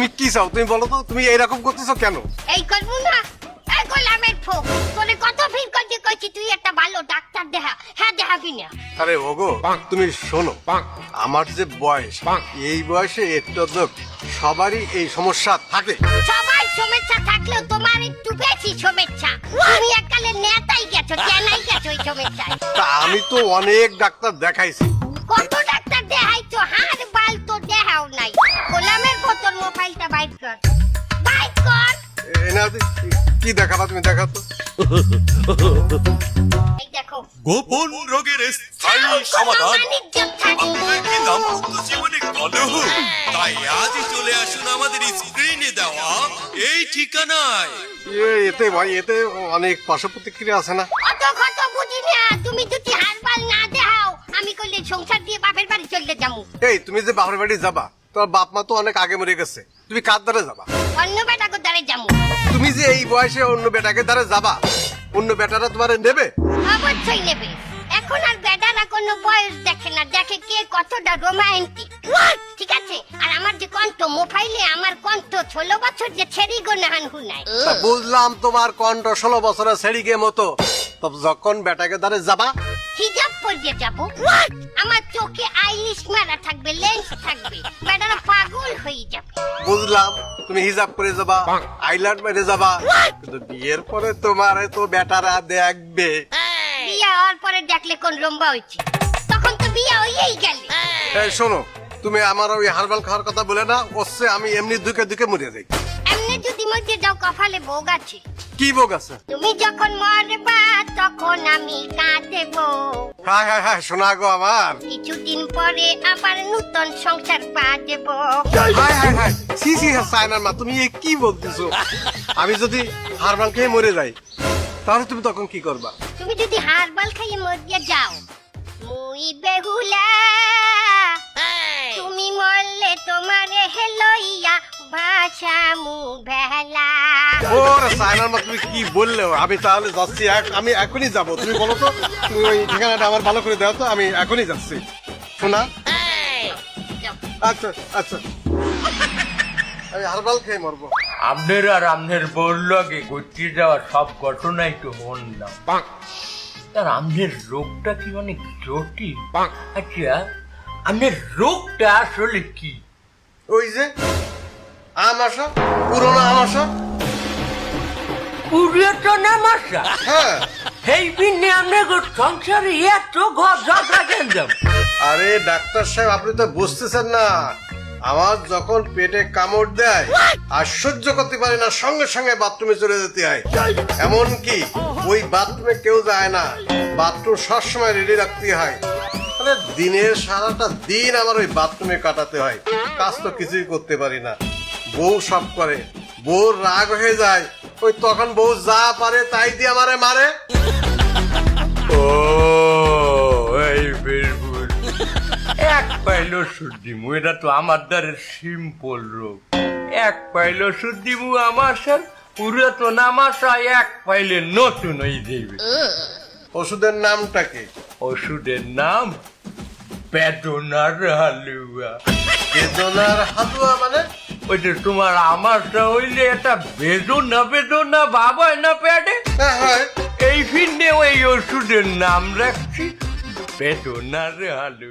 তুমি কি চাও তুমি বলো তো, তুমি এইরকম করতেছো কেন? এই করবো না, এই গোলামের ফোক, তোরে কত ফির করতে কইছি তুই একটা ভালো ডাক্তার দেখা, হ্যাঁ দেখাবি না। আরে ওগো তুমি শোনো, আমার যে বয়স, এই বয়সে একটু সবারই এই সমস্যা থাকে। সবাই সমস্যা থাকলেও তোমার একটু বেশি সমস্যা। তুমি এককালে নেতাই গেছো, চেনাই গেছো এই সমস্যায়। তা আমি তো অনেক ডাক্তার দেখাইছি। কত ডাক্তার দেখাইছো, হাড় বাল তো দেখাও নাই। গোলামের বোতল মোবাইলটা বাইর কর, বাইর কর। কি দেখাবা তুমি, দেখা তো। এই দেখো, গোপন রোগের স্থায়ী সমাধান, আপনাকে দাম্পত্য জীবনে কলহ, তাই আজই চলে আসুন আমাদের স্ক্রিনে দেওয়া এই ঠিকানায়। এতে ভাই, এতে অনেক পার্শ্ব প্রতিক্রিয়া আছে না? অত কত বুঝি না, তুমি যদি হারবাল না দেখাও আমি করলে সংসার দিয়ে বাপের বাড়ি চলে যাবো। এই তুমি যে বাপের বাড়ি যাবা, তোমার বাপ মা তো অনেক আগে মরে গেছে, তুমি কার দ্বারে যাবা? অন্য বেটাকে দ্বারে যাবো। তুমি যে এই বয়সে অন্য বেটাকে দ্বারে যাবা, অন্য বেটারা তোমার নেবে? অবশ্যই নেবে। এখন আর বেটারা কোনো বয়স দেখে না, দেখে কে কতটা রোমান্টিক। ঠিক আছে, আর আমার যে কণ্ঠ মোবাইলে, আমার কণ্ঠ 16 বছর যে ছেড়ি গোনাহান হুনাই। তা বুঝলাম তোমার কণ্ঠ 16 বছরের ছেড়িকে মতো, তবে যখন বেটাকে দ্বারে যাবা হিজাব পরিয়ে যাবো, আমার চোখে আইলিশ মারা থাকবে, লেন্স থাকবে, বেটারা পাগল হয়ে যাবে। বুঝলাম তুমি হিজাব করে যাবা, আইল্যান্ড মেরে যাবা, কিন্তু বিয়ের পরে তোমার তো বেটারা দেখবে। বিয়া হওয়ার পরে দেখলে কোন লম্বা হয়েছে, তখন তো বিয়া হয়েই গেলে। এই শোনো, তুমি আমার ওই হারবাল খাওয়ার কথা বলে না, ওসে আমি এমনি দুকে দুকে মরে যাই। এমনি যদি মধ্যে যাও, কপালে ভোগ আছে। কি ভোগ আছে? তুমি যখন মরবা তখন আমি কাঁদেবো। হায় হায় হায়, শোনা গো আমার। কিছুদিন পরে আবার নতুন সংসার পা দেব। হায় হায় হায়, সি সি সায়নার মা, তুমি এ কি বলতেছো? আমি যদি হারবাল খেয়ে মরে যাই, তাহলে তুমি তখন কি করবা? তুমি যদি হারবাল খাইয়ে মরিয়া যাও, মুই বেহুলা, তুমি মরলে তোমারে হেলইয়া ভাষা মু বেলা। ওরে সায়নার মা, তুমি কি বললে? আমি তাহলে যাচ্ছি, আমি এখনই যাব। তুমি বলো তো, তুমি ওই ঠিকানাটা আমার ভালো করে দাও তো, আমি এখনই যাচ্ছি। শোনা? আচ্ছা আচ্ছা, আমি হারবাল খেয়ে মরবো। আপনার আর আপনার বললকে ঘুরতে যাওয়া সব ঘটনাই তো শুনলাম। তার আপনার রোগটা কি অনেক জটিল? আচ্ছা, আপনার রোগটা আসলে কি? ওই যে আমাশা, পুরোনো আমাশা। পুরাতন আমাশা? হ্যাঁ। এই বিনে আপনার সংসারে এত ঘর ঝগড়া কেন যাব? আরে ডাক্তার সাহেব, আপনি তো বুঝতেছেন না, আমার যখন পেটে কামড় দেয় আর সহ্য করতে পারি না, সঙ্গে সঙ্গে বাথরুমে চলে যেতে হয়। এমনকি ওই বাথরুমে কেউ যায় না, বাথরুম সবসময় রেডি রাখতে হয়। মানে দিনের সারাটা দিন আমার ওই বাথরুমে কাটাতে হয়, কাজ তো কিছুই করতে পারি না। বউ সব করে, বউ রাগ হয়ে যায়, ওই তখন বউ যা পারে তাই দিয়ে আমারে মারে। ও এই বিলবুল, এক পাইল সুদ্দিমু, এটা তো আমার দ্বারে সিম্পল রোগ। এক পাইল সুদ্দিমু আমার সার পুরাতন আমাশা, এক পাইলে নতুন হয়ে যাইবে। ওষুধের নামটা কি? ওষুধের নাম বেদনার হালুয়া। বেদনার হালুয়া মানে? ওই যে তোমার আমাশা হইলে এটা বেদনা বেদনা বাবাই না পেটে, হ্যাঁ হয়। এই ফিরনে ওই ওষুধের নাম রাখছি বেদনার হালুয়া।